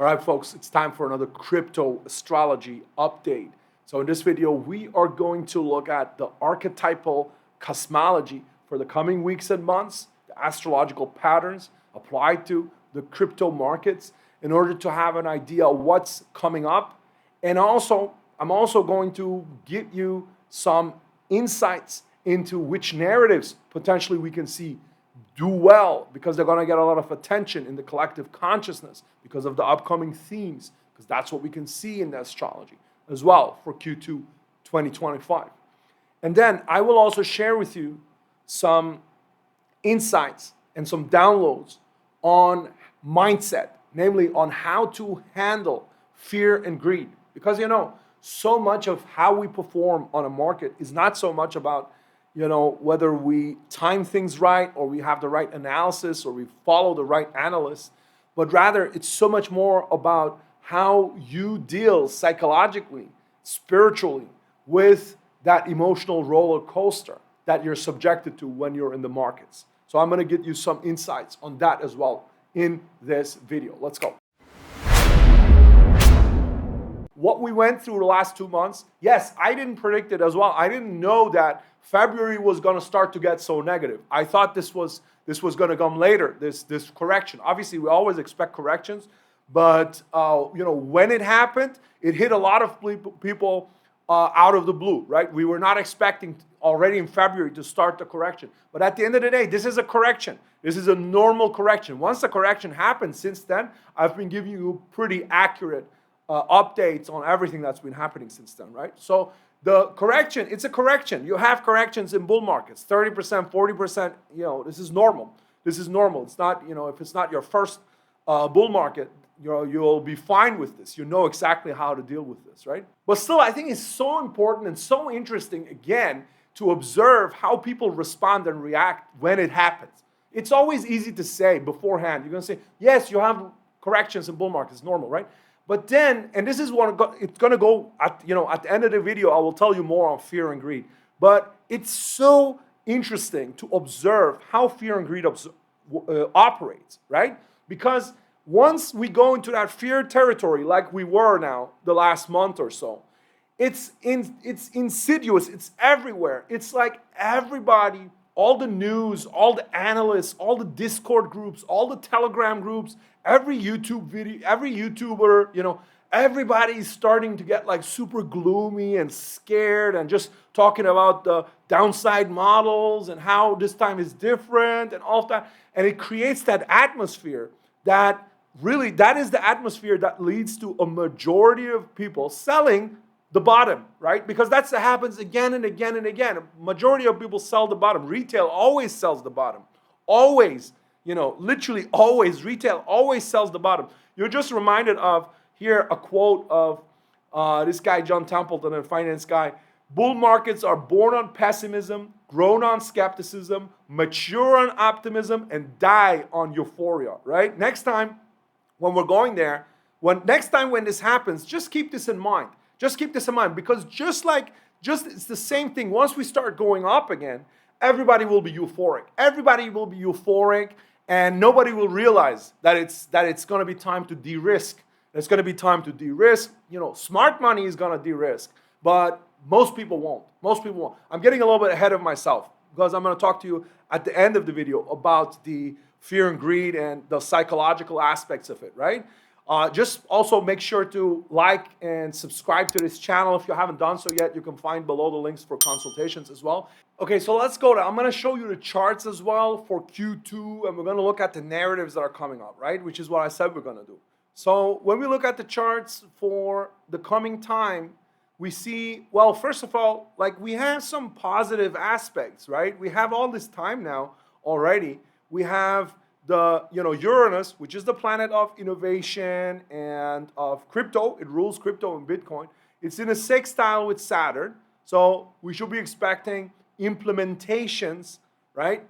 All right, folks, it's time for another crypto astrology update. So in this video, we are going to look at the archetypal cosmology for the coming weeks and months, the astrological patterns applied to the crypto markets in order to have an idea of what's coming up. And also, I'm also going to give you some insights into which narratives potentially we can see do well because they're going to get a lot of attention in the collective consciousness because of the upcoming themes, because that's what we can see in the astrology as well for Q2 2025. And then I will also share with you some insights and some downloads on mindset, namely on how to handle fear and greed. Because so much of how we perform on a market is not so much about whether we time things right or we have the right analysis or we follow the right analysts, but rather it's so much more about how you deal psychologically, spiritually with that emotional roller coaster that you're subjected to when you're in the markets. So I'm going to give you some insights on that as well in this video. Let's go. What we went through the last 2 months, yes, I didn't predict it as well. I didn't know that February was going to start to get so negative. I thought this was going to come later, this correction. Obviously, we always expect corrections, but when it happened, it hit a lot of people out of the blue, right? We were not expecting already in February to start the correction. But at the end of the day, this is a correction. This is a normal correction. Once the correction happened, since then, I've been giving you pretty accurate updates on everything that's been happening since then, right? So the correction, it's a correction. You have corrections in bull markets, 30%, 40%, this is normal. This is normal. It's not, if it's not your first bull market, you'll be fine with this. You know exactly how to deal with this, right? But still, I think it's so important and so interesting, again, to observe how people respond and react when it happens. It's always easy to say beforehand. You're going to say, yes, you have corrections in bull markets, it's normal, right? But then, and this is what it's going to go at the end of the video, I will tell you more on fear and greed. But it's so interesting to observe how fear and greed operates, right? Because once we go into that fear territory, like we were now the last month or so, it's insidious, it's everywhere. It's like everybody, all the news, all the analysts, all the Discord groups, all the Telegram groups, every YouTube video, every YouTuber, everybody's starting to get like super gloomy and scared and just talking about the downside models and how this time is different and all of that. And it creates that atmosphere that is the atmosphere that leads to a majority of people selling the bottom, right? Because that happens again and again and again. A majority of people sell the bottom. Retail always sells the bottom. Always, literally always. Retail always sells the bottom. You're just reminded of here a quote of this guy, John Templeton, a finance guy. Bull markets are born on pessimism, grown on skepticism, mature on optimism, and die on euphoria, right? Next time when we're going there, when this happens, just keep this in mind. Just keep this in mind, because it's the same thing. Once we start going up again, everybody will be euphoric. Everybody will be euphoric, and nobody will realize that it's going to be time to de-risk. It's going to be time to de-risk. Smart money is going to de-risk, but most people won't. Most people won't. I'm getting a little bit ahead of myself because I'm going to talk to you at the end of the video about the fear and greed and the psychological aspects of it, right? Just also make sure to like and subscribe to this channel. If you haven't done so yet, you can find below the links for consultations as well. Okay, so let's go. I'm going to show you the charts as well for Q2, and we're going to look at the narratives that are coming up, right? Which is what I said we're going to do. So when we look at the charts for the coming time, we see, well, first of all, we have some positive aspects, right? We have all this time now already. We have the Uranus, which is the planet of innovation and of crypto. It rules crypto and Bitcoin. It's in a sextile with Saturn, so we should be expecting implementations, right?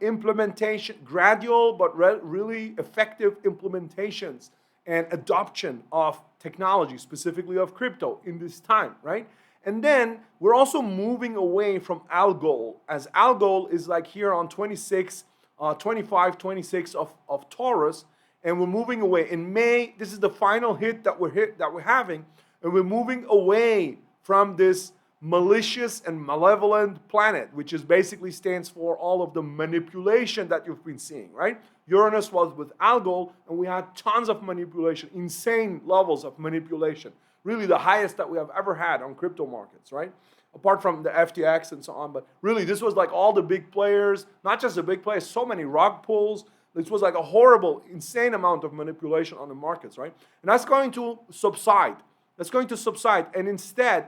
Gradual but really effective implementations and adoption of technology, specifically of crypto in this time, right? And then we're also moving away from Algol, as Algol is here on 25, 26 of Taurus, and we're moving away. In May, this is the final hit that we're having, and we're moving away from this malicious and malevolent planet, which is basically stands for all of the manipulation that you've been seeing, right? Uranus was with algol, and we had tons of manipulation, insane levels of manipulation, really the highest that we have ever had on crypto markets, right? Apart from the FTX and so on, but really this was like all the big players, not just the big players, so many rug pulls. This was like a horrible, insane amount of manipulation on the markets, right? And that's going to subside. That's going to subside, and instead,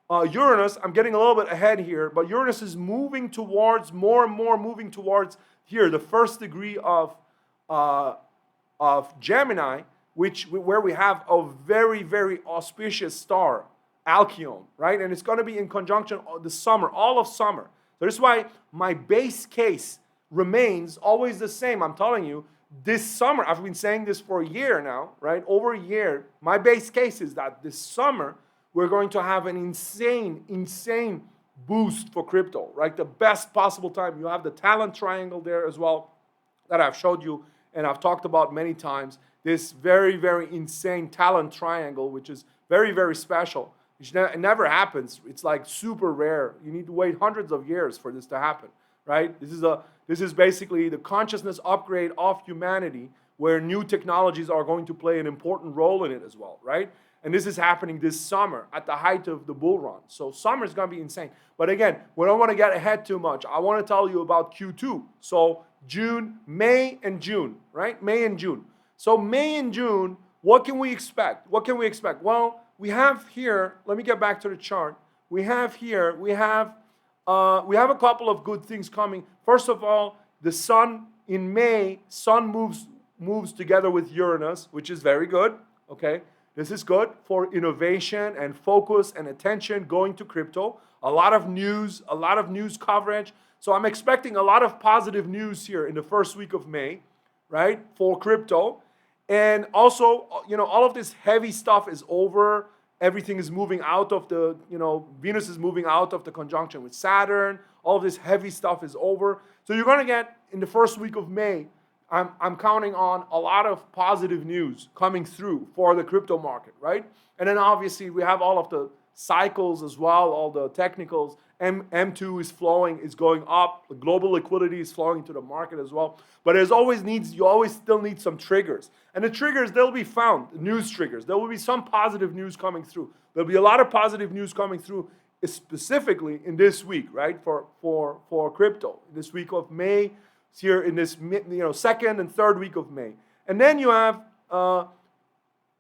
Uranus, I'm getting a little bit ahead here, but Uranus is moving towards, more and more moving towards here, the first degree of Gemini, where we have a very, very auspicious star, Alcyon, right? And it's going to be in conjunction the summer, all of summer. So this is why my base case remains always the same. I'm telling you, this summer, I've been saying this for a year now, right? Over a year, my base case is that this summer, we're going to have an insane boost for crypto, right? The best possible time. You have the talent triangle there as well that I've showed you and I've talked about many times. This very, very insane talent triangle, which is very, very special. It never happens. It's like super rare. You need to wait hundreds of years for this to happen, right? This is basically the consciousness upgrade of humanity, where new technologies are going to play an important role in it as well, right? And this is happening this summer at the height of the bull run. So summer is going to be insane. But again, we don't want to get ahead too much. I want to tell you about Q2. So May and June, right? May and June. So May and June, what can we expect? What can we expect? Well, we have here, let me get back to the chart. We have a couple of good things coming. First of all, the sun in May, sun moves together with Uranus, which is very good, okay? This is good for innovation and focus and attention going to crypto. A lot of news coverage. So I'm expecting a lot of positive news here in the first week of May, right, for crypto. And also, all of this heavy stuff is over. Everything is moving out of the, Venus is moving out of the conjunction with Saturn. All of this heavy stuff is over. So you're going to get, in the first week of May, I'm counting on a lot of positive news coming through for the crypto market, right? And then obviously we have all of the cycles as well, all the technicals. M2 is flowing, is going up. The global liquidity is flowing into the market as well. But you always still need some triggers. And the triggers, they'll be found, news triggers. There will be some positive news coming through. There'll be a lot of positive news coming through, specifically in this week, right? For crypto, this week of May, here in this second and third week of May. And then you have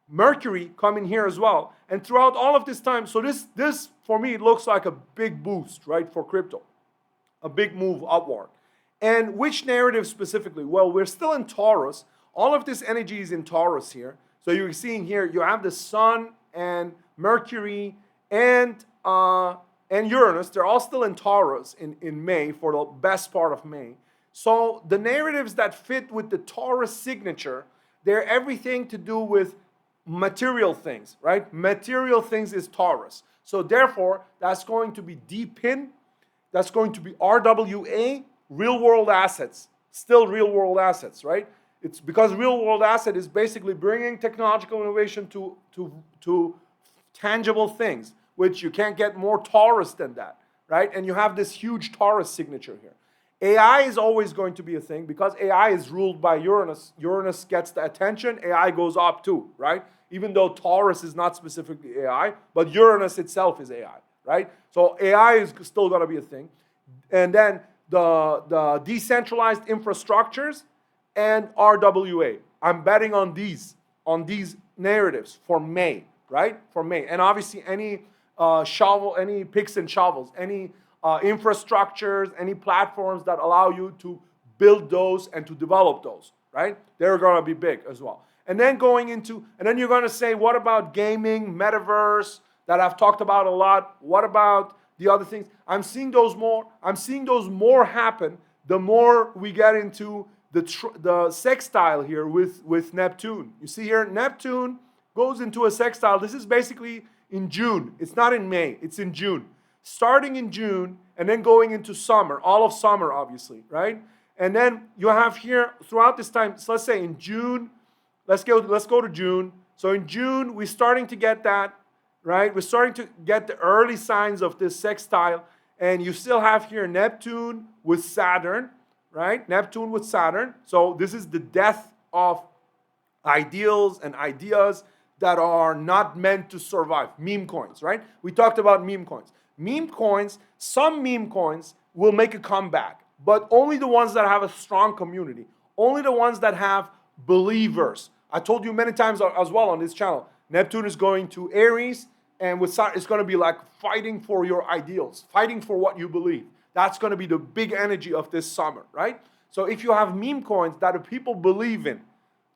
Mercury coming here as well. And throughout all of this time, so this for me, it looks like a big boost, right, for crypto. A big move upward. And which narrative specifically? Well, we're still in Taurus. All of this energy is in Taurus here. So you're seeing here, you have the Sun and Mercury and Uranus. They're all still in Taurus in May, for the best part of May. So the narratives that fit with the Taurus signature, they're everything to do with material things, right? Material things is Taurus. So therefore, that's going to be DePin, that's going to be RWA, real world assets, still real world assets, right? It's because real world asset is basically bringing technological innovation to tangible things, which you can't get more Taurus than that, right? And you have this huge Taurus signature here. AI is always going to be a thing because AI is ruled by Uranus. Uranus gets the attention, AI goes up too, right? Even though Taurus is not specifically AI, but Uranus itself is AI, right? So AI is still going to be a thing. And then the decentralized infrastructures and RWA. I'm betting on these narratives for May, right? For May. And obviously any picks and shovels, any infrastructures, any platforms that allow you to build those and to develop those, right? They're going to be big as well. And then you're going to say, what about gaming, Metaverse, that I've talked about a lot? What about the other things? I'm seeing those more happen the more we get into the sextile here with Neptune. You see here, Neptune goes into a sextile. This is basically in June. It's not in May. It's in June. Starting in June and then going into summer, all of summer, obviously, right? And then you have here, throughout this time, so let's say in June, let's go to June. So in June, we're starting to get that, right? We're starting to get the early signs of this sextile. And you still have here Neptune with Saturn, right? Neptune with Saturn. So this is the death of ideals and ideas that are not meant to survive. Meme coins, right? We talked about meme coins. Meme coins, some meme coins will make a comeback, but only the ones that have a strong community, only the ones that have believers. I told you many times as well on this channel, Neptune is going to Aries, and with Saturn, it's going to be like fighting for your ideals, fighting for what you believe. That's going to be the big energy of this summer, right? So if you have meme coins that people believe in,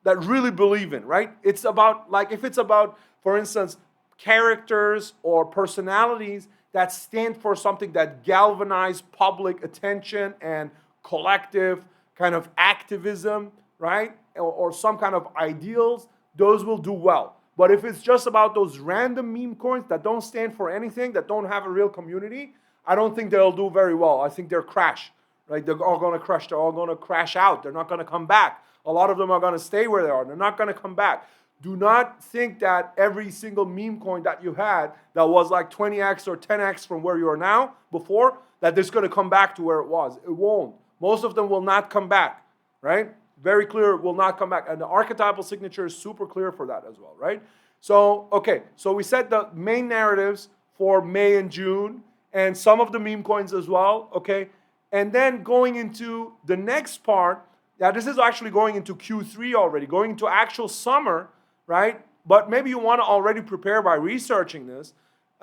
that really believe in, right? It's about, like, if it's about, for instance, characters or personalities that stand for something that galvanize public attention and collective kind of activism, right? Or some kind of ideals, those will do well. But if it's just about those random meme coins that don't stand for anything, that don't have a real community, I don't think they'll do very well. I think they'll crash, right? They're all going to crash. They're all going to crash out. They're not going to come back. A lot of them are going to stay where they are. They're not going to come back. Do not think that every single meme coin that you had that was like 20x or 10x from where you are now before, that it's going to come back to where it was. It won't. Most of them will not come back, right? Very clear, will not come back. And the archetypal signature is super clear for that as well, right? So, okay, so we set the main narratives for May and June, and some of the meme coins as well, okay? And then going into the next part, now this is actually going into Q3 already, going into actual summer, right? But maybe you want to already prepare by researching this,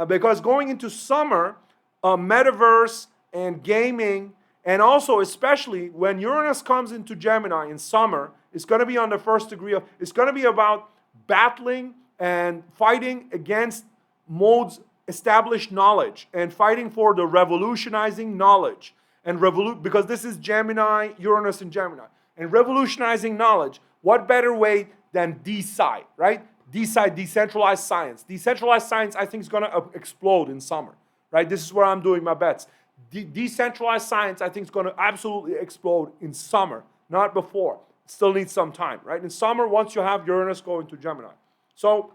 because going into summer, Metaverse and gaming, and also, especially when Uranus comes into Gemini in summer, it's going to be on the first degree of, it's going to be about battling and fighting against modes established knowledge and fighting for the revolutionizing knowledge and because this is Gemini, Uranus in Gemini. And revolutionizing knowledge, what better way than DeSci, right? DeSci, decentralized science. Decentralized science, I think, is going to explode in summer, right? This is where I'm doing my bets. Decentralized science, I think, is going to absolutely explode in summer, not before. It still needs some time, right? In summer, once you have Uranus going to Gemini. So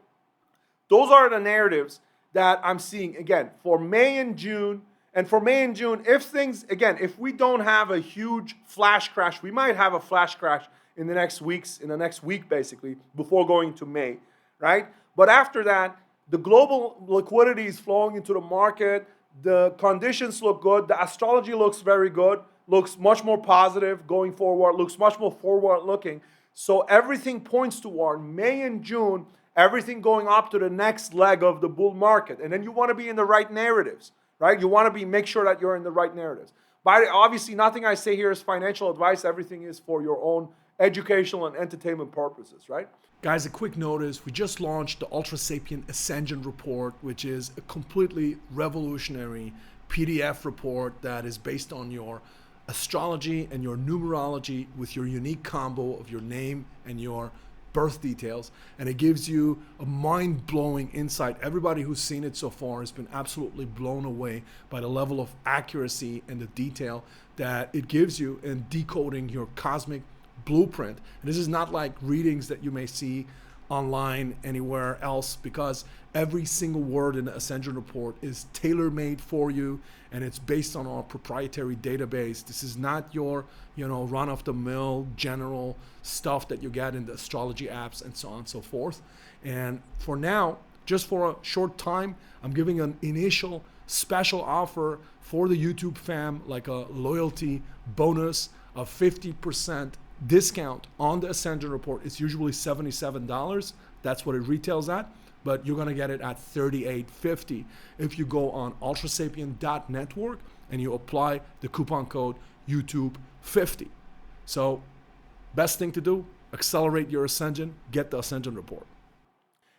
those are the narratives that I'm seeing, again, for May and June. And for May and June, if things, again, if we don't have a huge flash crash, we might have a flash crash in the next week, basically, before going to May, right? But after that, the global liquidity is flowing into the market. The conditions look good. The astrology looks very good, looks much more positive going forward, looks much more forward looking. So everything points toward May and June, everything going up to the next leg of the bull market. And then you want to be in the right narratives, right? You want to make sure that you're in the right narratives. But obviously, nothing I say here is financial advice. Everything is for your own educational and entertainment purposes, right? Guys, a quick notice, we just launched the Ultrasapien Ascension Report, which is a completely revolutionary PDF report that is based on your astrology and your numerology with your unique combo of your name and your birth details, and it gives you a mind-blowing insight. Everybody who's seen it so far has been absolutely blown away by the level of accuracy and the detail that it gives you in decoding your cosmic blueprint. And this is not like readings that you may see online anywhere else, because every single word in the Ascension Report is tailor-made for you, and it's based on our proprietary database. This is not your, run-of-the-mill general stuff that you get in the astrology apps and so on and so forth. And for now, just for a short time, I'm giving an initial special offer for the YouTube fam, like a loyalty bonus of 50% discount on the Ascension Report. It's usually $77. That's what it retails at, but you're gonna get it at $38.50 if you go on ultrasapien.network and you apply the coupon code YouTube50. So best thing to do, accelerate your ascension, get the Ascension Report.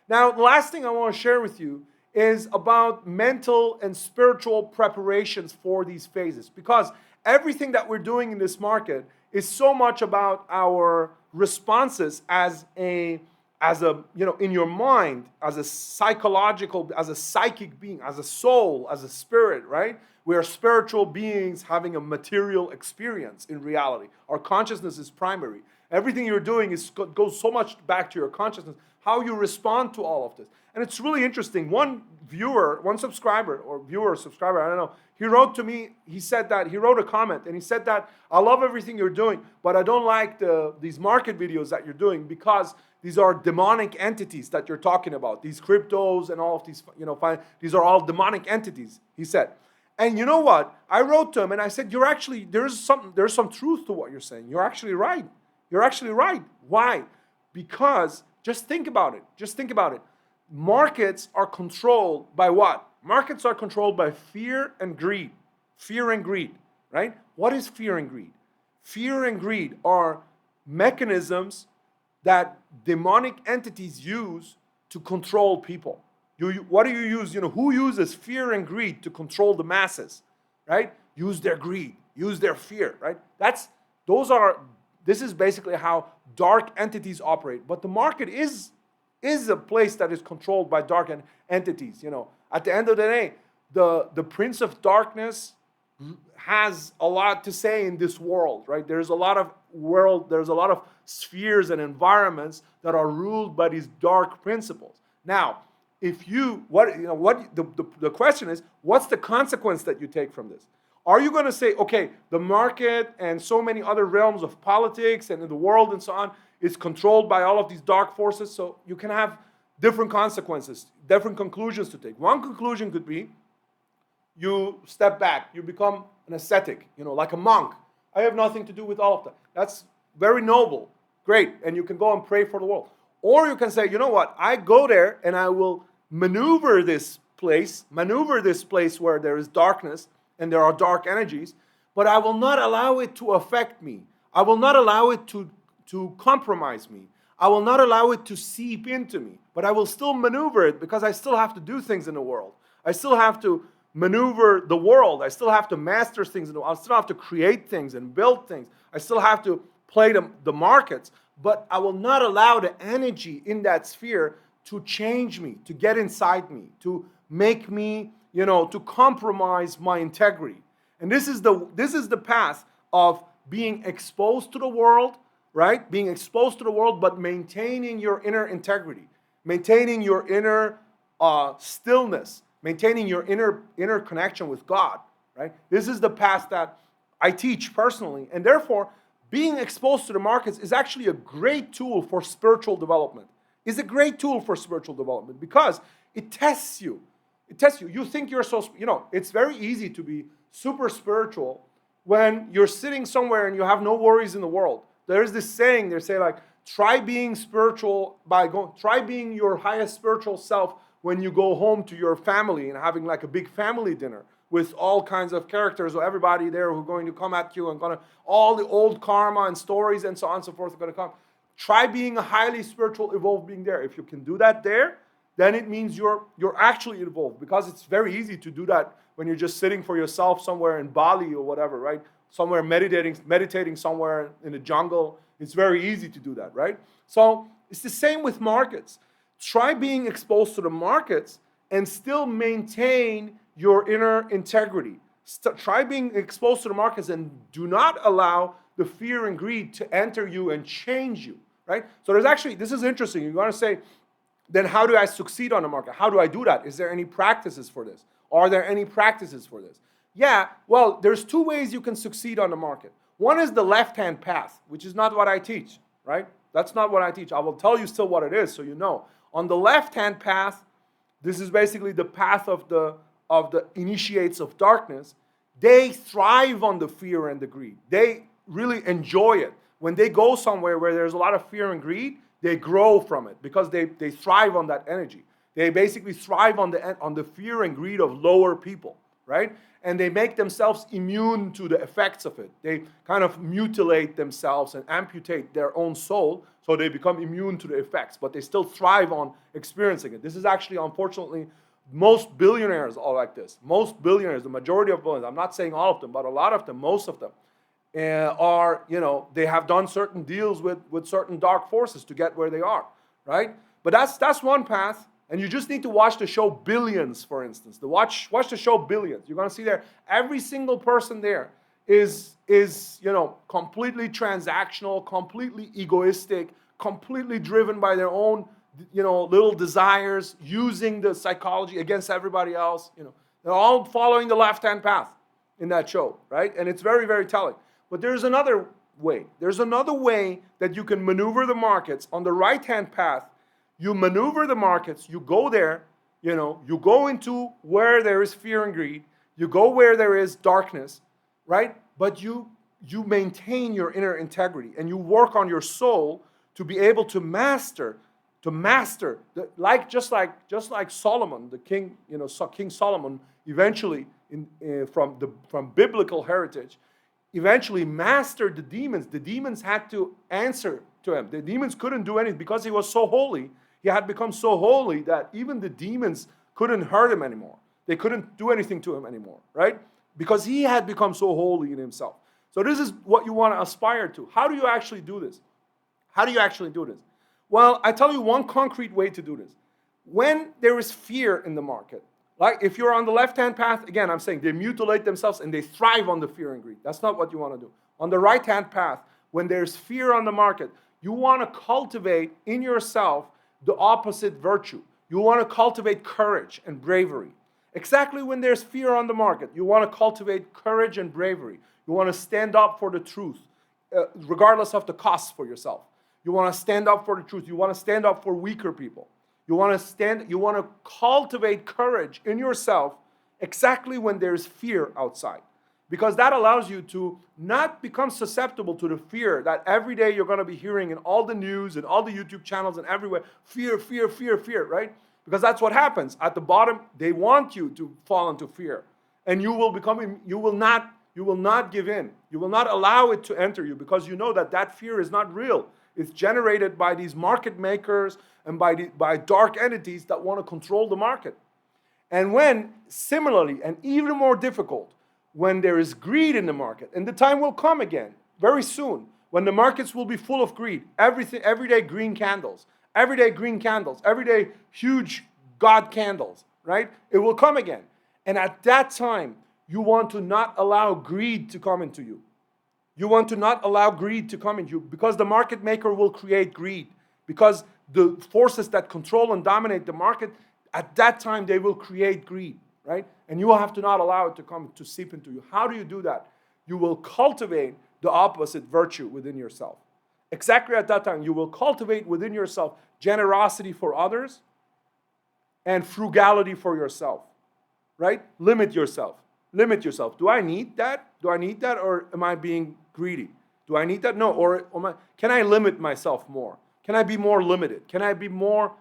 Now, the last thing I want to share with you is about mental and spiritual preparations for these phases, because everything that we're doing in this market is so much about our responses as a in your mind, as a psychological, as a psychic being, as a soul, as a spirit, right? We are spiritual beings having a material experience in reality. Our consciousness is primary. Everything you're doing goes so much back to your consciousness, how you respond to all of this. And it's really interesting. One subscriber, I don't know, he wrote to me, he wrote a comment, and he said that, I love everything you're doing, but I don't like these market videos that you're doing because these are demonic entities that you're talking about. These cryptos and all of these, these are all demonic entities, he said. And you know what? I wrote to him and I said, there's some truth to what you're saying. You're actually right. You're actually right. Why? Because just think about it. Markets are controlled by what? Markets are controlled by fear and greed. Fear and greed, right? What is fear and greed? Fear and greed are mechanisms that demonic entities use to control people. What do you use? Who uses fear and greed to control the masses, right? Use their greed, use their fear, right? This is basically how dark entities operate. But the market is a place that is controlled by dark entities. At the end of the day, the Prince of Darkness has a lot to say in this world, right? There's a lot of spheres and environments that are ruled by these dark principles. Now, the question is, what's the consequence that you take from this? Are you going to say, okay, the market and so many other realms of politics and in the world and so on is controlled by all of these dark forces, so you can have different consequences, different conclusions to take. One conclusion could be, you step back, you become an ascetic, like a monk. I have nothing to do with all of that. That's very noble, great, and you can go and pray for the world. Or you can say, you know what, I go there and I will maneuver this place where there is darkness and there are dark energies, but I will not allow it to affect me. I will not allow it to compromise me. I will not allow it to seep into me, but I will still maneuver it because I still have to do things in the world. I still have to maneuver the world. I still have to master things in the world. I still have to create things and build things. I still have to play the markets, but I will not allow the energy in that sphere to change me, to get inside me, to make me, to compromise my integrity. And this is the path of being exposed to the world, right? Being exposed to the world, but maintaining your inner integrity, maintaining your inner stillness, maintaining your inner connection with God, right? This is the path that I teach personally, and therefore, being exposed to the markets is actually a great tool for spiritual development. It's a great tool for spiritual development because it tests you. It tests you. You think you're so, it's very easy to be super spiritual when you're sitting somewhere and you have no worries in the world. There's this saying, they say try being spiritual try being your highest spiritual self when you go home to your family and having a big family dinner with all kinds of characters or everybody there who are going to come at you and all the old karma and stories and so on and so forth are going to come. Try being a highly spiritual, evolved being there. If you can do that there, then it means you're actually evolved, because it's very easy to do that when you're just sitting for yourself somewhere in Bali or whatever, right? Somewhere meditating somewhere in the jungle. It's very easy to do that, right? So it's the same with markets. Try being exposed to the markets and still maintain your inner integrity. Try being exposed to the markets and do not allow the fear and greed to enter you and change you, right? So this is interesting. You're going to say, then how do I succeed on the market? How do I do that? Is there any practices for this? Are there any practices for this? Yeah, well, there's two ways you can succeed on the market. One is the left-hand path, which is not what I teach, right? That's not what I teach. I will tell you still what it is so you know. On the left-hand path, this is basically the path of the initiates of darkness. They thrive on the fear and the greed. They really enjoy it. When they go somewhere where there's a lot of fear and greed, they grow from it because they thrive on that energy. They basically thrive on the fear and greed of lower people, right? And they make themselves immune to the effects of it. They kind of mutilate themselves and amputate their own soul, so they become immune to the effects, but they still thrive on experiencing it. This is actually, unfortunately, most billionaires are like this. Most billionaires, the majority of billionaires, I'm not saying all of them, but a lot of them, most of them, they have done certain deals with certain dark forces to get where they are, right? But that's one path. And you just need to watch the show Billions, for instance. Watch the show Billions. You're going to see there, every single person there is completely transactional, completely egoistic, completely driven by their own little desires, using the psychology against everybody else. They're all following the left-hand path in that show, right? And it's very, very telling. But there's another way. There's another way that you can maneuver the markets on the right-hand path. You maneuver the markets, you go there, you go into where there is fear and greed, you go where there is darkness, right? But you maintain your inner integrity and you work on your soul to be able to master, just like Solomon, the king, King Solomon, eventually from biblical heritage, eventually mastered the demons. The demons had to answer to him. The demons couldn't do anything because he was so holy. He had become so holy that even the demons couldn't hurt him anymore. They couldn't do anything to him anymore, right? Because he had become so holy in himself. So this is what you want to aspire to. How do you actually do this? How do you actually do this? Well, I tell you one concrete way to do this. When there is fear in the market, like if you're on the left-hand path, again, I'm saying they mutilate themselves and they thrive on the fear and greed. That's not what you want to do. On the right-hand path, when there's fear on the market, you want to cultivate in yourself the opposite virtue. You want to cultivate courage and bravery. Exactly when there's fear on the market, you want to cultivate courage and bravery. You want to stand up for the truth, regardless of the costs for yourself. You want to stand up for the truth. You want to stand up for weaker people. You want to cultivate courage in yourself exactly when there's fear outside. Because that allows you to not become susceptible to the fear that every day you're going to be hearing in all the news and all the YouTube channels and everywhere. Fear, fear, fear, fear, right? Because that's what happens. At the bottom, they want you to fall into fear. And you will not give in. You will not allow it to enter you because you know that fear is not real. It's generated by these market makers and by dark entities that want to control the market. And when, similarly, and even more difficult, when there is greed in the market, and the time will come again, very soon, when the markets will be full of greed, every day green candles, every day huge God candles, right? It will come again. And at that time, you want to not allow greed to come into you. You want to not allow greed to come into you because the market maker will create greed. Because the forces that control and dominate the market, at that time they will create greed, right? And you will have to not allow it to seep into you. How do you do that? You will cultivate the opposite virtue within yourself. Exactly at that time, you will cultivate within yourself generosity for others and frugality for yourself, right? Limit yourself. Do I need that? Or am I being greedy? Do I need that? No. Or can I limit myself more? Can I be more limited? Can I be more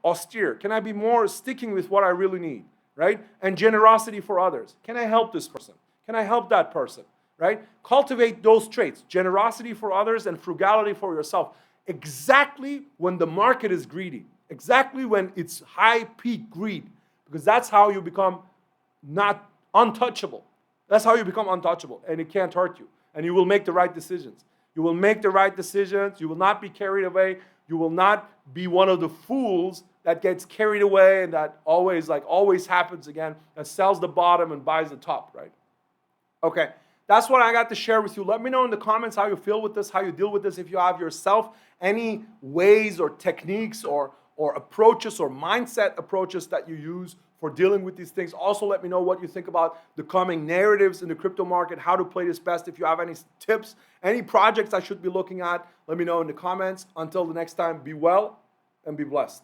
austere? Can I be more sticking with what I really need, right? And generosity for others. Can I help this person? Can I help that person, right? Cultivate those traits, generosity for others and frugality for yourself. Exactly when the market is greedy. Exactly when it's high peak greed. Because that's how you become not untouchable. That's how you become untouchable, and it can't hurt you. And you will make the right decisions. You will make the right decisions. You will not be carried away. You will not be one of the fools that gets carried away and that always happens again, that sells the bottom and buys the top, right? Okay, that's what I got to share with you. Let me know in the comments how you feel with this, how you deal with this. If you have yourself any ways or techniques or approaches or mindset approaches that you use for dealing with these things. Also, let me know what you think about the coming narratives in the crypto market, how to play this best. If you have any tips, any projects I should be looking at, let me know in the comments. Until the next time, be well and be blessed.